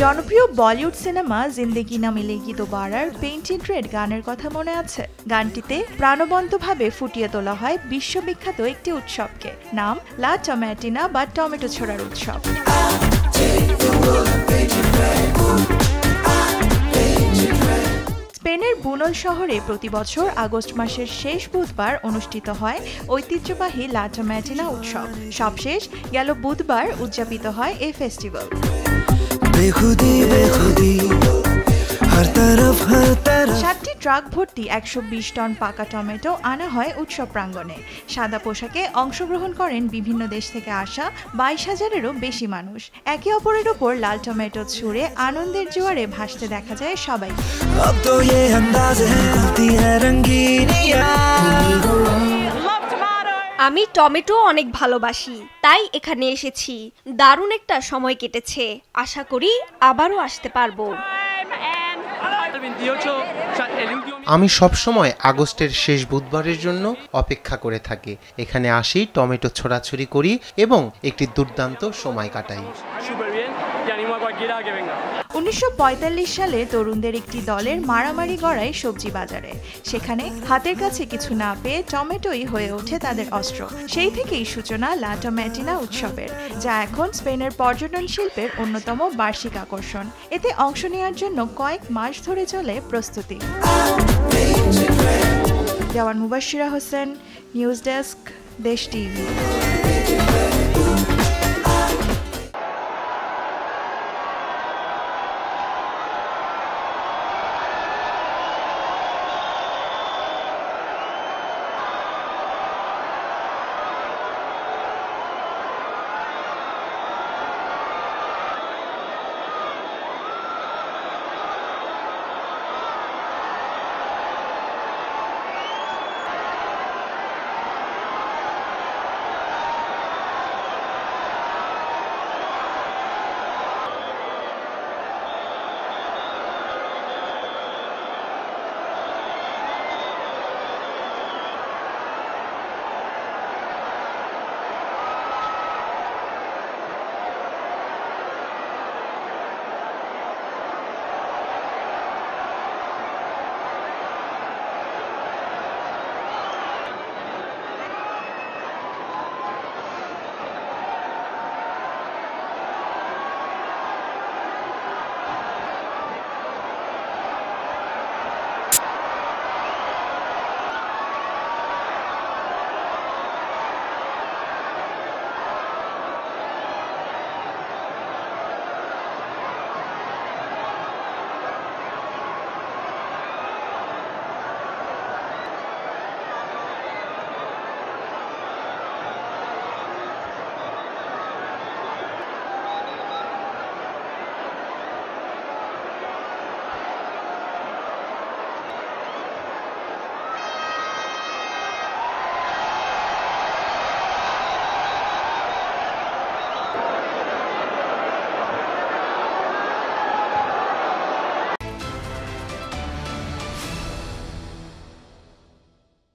জনপ্রিয় বলিউড সিনেমা জিন্দেগি না Milegi দোবারার painted red গানের কথা মনে আছে? গানটিতে প্রাণবন্তভাবে ফুটিয়ে তোলা হয় বিশ্ববিখ্যাত একটি উৎসবকে, নাম লা টমেটিনা বা টমেটো ছোড়ার উৎসব। স্পেনের বুনোল শহরে প্রতি বছর আগস্ট মাসের শেষ বুধবার অনুষ্ঠিত হয় ঐতিহ্যবাহী লা টমেটিনা উৎসব। সবশেষ গেল বুধবার উদযাপিত হয় এই ফেস্টিভ্যাল। সাতটি ট্রাক ভর্তি 120 টন পাকা টমেটো আনা হয় উৎসব প্রাঙ্গণে। সাদা পোশাকে অংশগ্রহণ করেন বিভিন্ন দেশ থেকে আসা 22,000-এরও বেশি মানুষ। একে অপরের ওপর লাল টমেটো ছুঁড়ে আনন্দের জোয়ারে ভাসতে দেখা যায় সবাই। আমি টমেটো অনেক ভালোবাসি, তাই এখানে এসেছি। দারুণ একটা সময় কেটেছে, আশা করি আবারও আসতে পারবো। আমি সবসময় আগস্টের শেষ বুধবারের জন্য অপেক্ষা করে থাকি। এখানে আসি, টমেটো ছোড়াছুড়ি করি এবং একটি দুর্দান্ত সময় কাটাই। 1945 সালে তরুণদের একটি দলের মারামারি গড়ায় সবজি বাজারে। সেখানে হাতের কাছে কিছু না পেয়ে টমেটোই হয়ে ওঠে তাদের অস্ত্র। সেই থেকেই সূচনা লা টমেটিনা উৎসবের, যা এখন স্পেনের পর্যটন শিল্পের অন্যতম বার্ষিক আকর্ষণ। এতে অংশ নেওয়ার জন্য কয়েক মাস ধরে চলে প্রস্তুতি। জওয়ান মুবাশশিরা হোসেন, নিউজ ডেস্ক, দেশ টিভি।